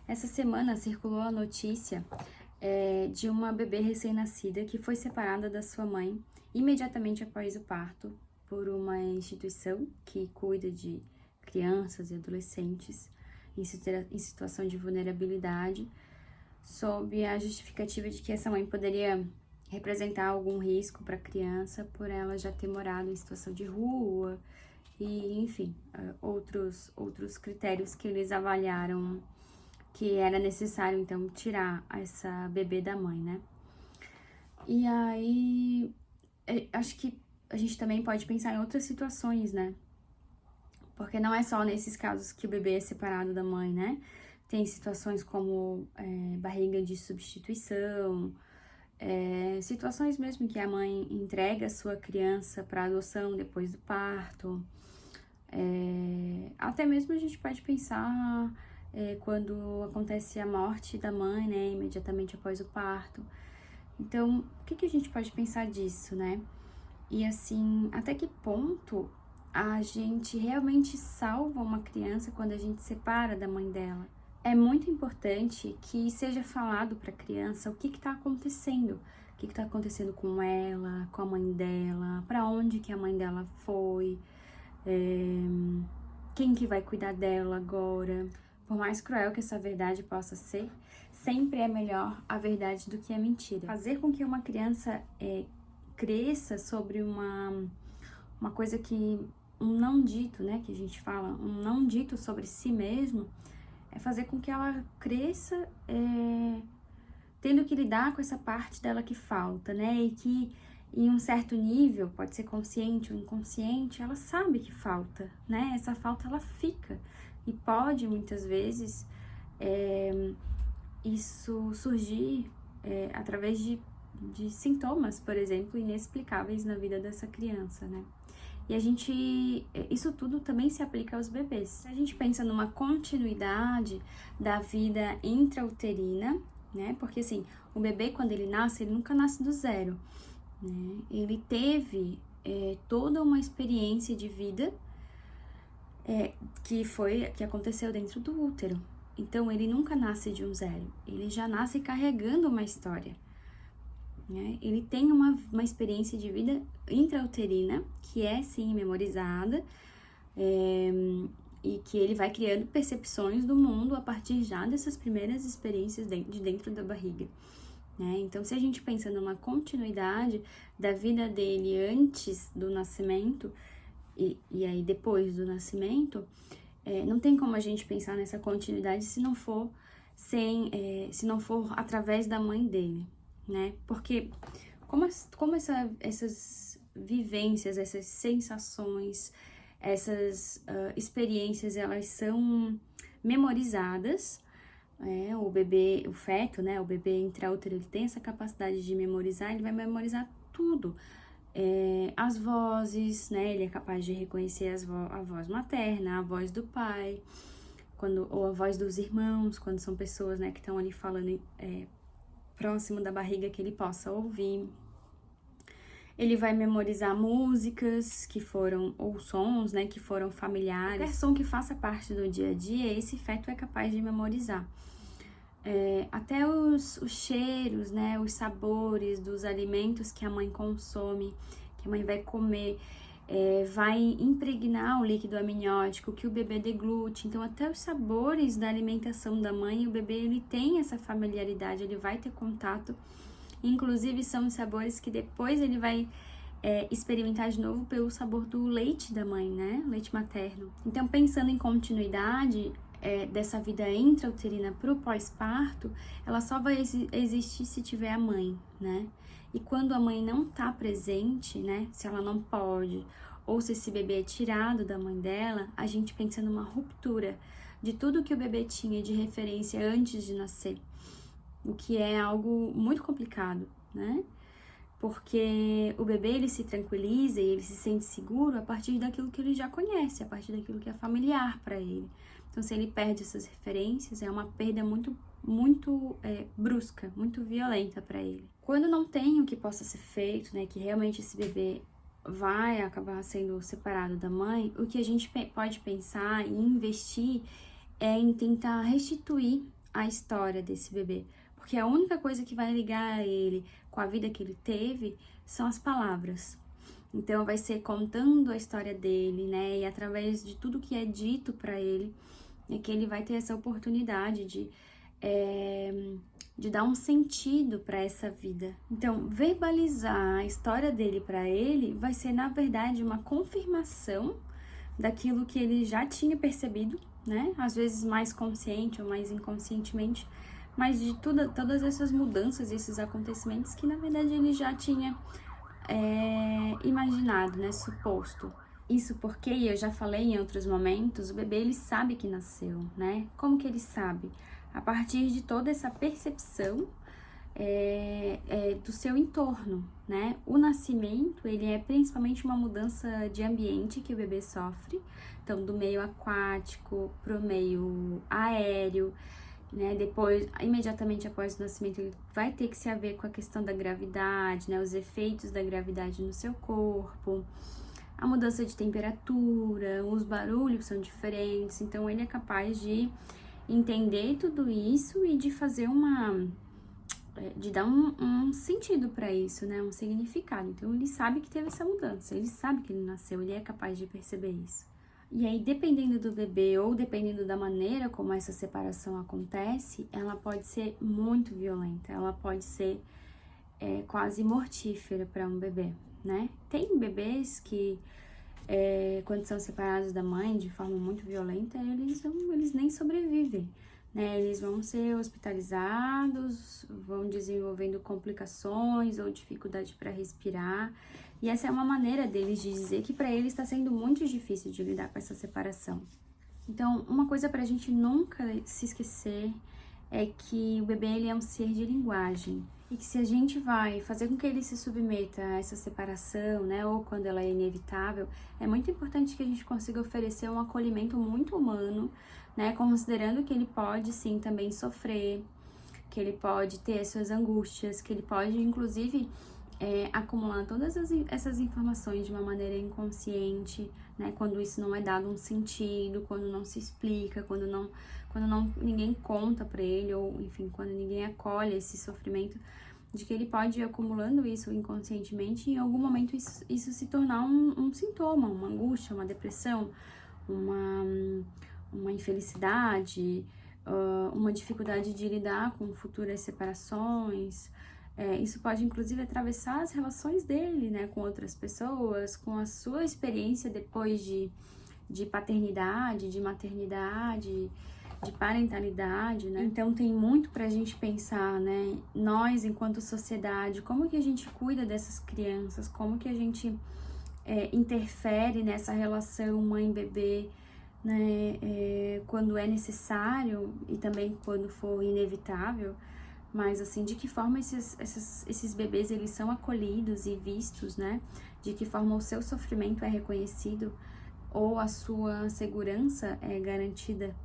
Essa semana circulou a notícia de uma bebê recém-nascida que foi separada da sua mãe imediatamente após o parto por uma instituição que cuida de crianças e adolescentes em situação de vulnerabilidade, sob a justificativa de que essa mãe poderia representar algum risco para a criança por ela já ter morado em situação de rua e, enfim, outros critérios que eles avaliaram que era necessário, então, tirar essa bebê da mãe, né? E aí, acho que a gente também pode pensar em outras situações, né? Porque não é só nesses casos que o bebê é separado da mãe, né? Tem situações como barriga de substituição, situações mesmo que a mãe entrega a sua criança para adoção depois do parto. Até mesmo a gente pode pensar quando acontece a morte da mãe, né, imediatamente após o parto. Então, o que a gente pode pensar disso, né? E assim, até que ponto a gente realmente salva uma criança quando a gente separa da mãe dela? É muito importante que seja falado para a criança o que está acontecendo, o que está acontecendo com ela, com a mãe dela, para onde que a mãe dela foi, quem que vai cuidar dela agora. Por mais cruel que essa verdade possa ser, sempre é melhor a verdade do que a mentira. Fazer com que uma criança cresça sobre uma coisa que, um não dito, né, que a gente fala, um não dito sobre si mesmo, é fazer com que ela cresça tendo que lidar com essa parte dela que falta, né, e que em um certo nível, pode ser consciente ou inconsciente, ela sabe que falta, né, essa falta ela fica, e pode muitas vezes isso surgir através de sintomas, por exemplo, inexplicáveis na vida dessa criança, né? E isso tudo também se aplica aos bebês. Se a gente pensa numa continuidade da vida intrauterina, né? Porque assim, o bebê quando ele nasce, ele nunca nasce do zero, né? Ele teve toda uma experiência de vida que aconteceu dentro do útero. Então, ele nunca nasce de um zero, ele já nasce carregando uma história, né? Ele tem uma experiência de vida intrauterina, que é, sim, memorizada, e que ele vai criando percepções do mundo a partir já dessas primeiras experiências de dentro da barriga, né? Então, se a gente pensa numa continuidade da vida dele antes do nascimento, e aí depois do nascimento, não tem como a gente pensar nessa continuidade se não for através da mãe dele, né? Porque como essas vivências, essas sensações, essas experiências, elas são memorizadas, o bebê, o feto, né? O bebê intraútero, ele tem essa capacidade de memorizar, ele vai memorizar tudo. As vozes, né? Ele é capaz de reconhecer a voz materna, a voz do pai, ou a voz dos irmãos, quando são pessoas, né, que estão ali falando próximo da barriga, que ele possa ouvir. Ele vai memorizar músicas ou sons, né, que foram familiares. Qualquer som que faça parte do dia a dia, esse feto é capaz de memorizar. Até os cheiros, né, os sabores dos alimentos que a mãe consome, que a mãe vai comer, vai impregnar o líquido amniótico que o bebê deglute. Então, até os sabores da alimentação da mãe, o bebê ele tem essa familiaridade, ele vai ter contato. Inclusive, são os sabores que depois ele vai experimentar de novo pelo sabor do leite da mãe, né, leite materno. Então, pensando em continuidade dessa vida intrauterina para o pós-parto, ela só vai existir se tiver a mãe, né? E quando a mãe não tá presente, né? Se ela não pode, ou se esse bebê é tirado da mãe dela, a gente pensa numa ruptura de tudo que o bebê tinha de referência antes de nascer, o que é algo muito complicado, né? Porque o bebê, ele se tranquiliza e ele se sente seguro a partir daquilo que ele já conhece, a partir daquilo que é familiar para ele. Então, se ele perde essas referências, é uma perda muito brusca, muito violenta para ele. Quando não tem o que possa ser feito, né, que realmente esse bebê vai acabar sendo separado da mãe, o que a gente pode pensar e investir é em tentar restituir a história desse bebê, porque a única coisa que vai ligar ele com a vida que ele teve são as palavras. Então vai ser contando a história dele, né? E através de tudo que é dito para ele, é que ele vai ter essa oportunidade de dar um sentido para essa vida. Então, verbalizar a história dele para ele vai ser, na verdade, uma confirmação daquilo que ele já tinha percebido, né? Às vezes mais consciente ou mais inconscientemente, mas de todas essas mudanças, esses acontecimentos que, na verdade, ele já tinha imaginado, né? Suposto. Isso porque, eu já falei em outros momentos, o bebê ele sabe que nasceu, né? Como que ele sabe? A partir de toda essa percepção do seu entorno, né? O nascimento, ele é principalmente uma mudança de ambiente que o bebê sofre, então do meio aquático para o meio aéreo, né? Depois, imediatamente após o nascimento, ele vai ter que se haver com a questão da gravidade, né? Os efeitos da gravidade no seu corpo, a mudança de temperatura, os barulhos são diferentes, então ele é capaz de entender tudo isso e de fazer de dar um sentido para isso, né? Um significado. Então ele sabe que teve essa mudança, ele sabe que ele nasceu, ele é capaz de perceber isso. E aí, dependendo do bebê ou dependendo da maneira como essa separação acontece, ela pode ser muito violenta, ela pode ser quase mortífera para um bebê, né? Tem bebês que, quando são separados da mãe de forma muito violenta, eles nem sobrevivem, né? Eles vão ser hospitalizados, vão desenvolvendo complicações ou dificuldade para respirar. E essa é uma maneira deles de dizer que para eles está sendo muito difícil de lidar com essa separação. Então, uma coisa para a gente nunca se esquecer é que o bebê ele é um ser de linguagem. E que se a gente vai fazer com que ele se submeta a essa separação, né, ou quando ela é inevitável, é muito importante que a gente consiga oferecer um acolhimento muito humano, né, considerando que ele pode sim também sofrer, que ele pode ter as suas angústias, que ele pode inclusive acumular todas essas informações de uma maneira inconsciente, né, quando isso não é dado um sentido, quando não se explica, quando ninguém conta para ele, ou enfim, quando ninguém acolhe esse sofrimento, de que ele pode ir acumulando isso inconscientemente e em algum momento isso se tornar um sintoma, uma angústia, uma depressão, uma infelicidade, uma dificuldade de lidar com futuras separações. Isso pode inclusive atravessar as relações dele, né, com outras pessoas, com a sua experiência depois de paternidade, de maternidade, de parentalidade, né? Então tem muito pra gente pensar, né? Nós, enquanto sociedade, como que a gente cuida dessas crianças, como que a gente interfere nessa relação mãe-bebê, né? Quando é necessário e também quando for inevitável. Mas, assim, de que forma esses bebês, eles são acolhidos e vistos, né? De que forma o seu sofrimento é reconhecido ou a sua segurança é garantida.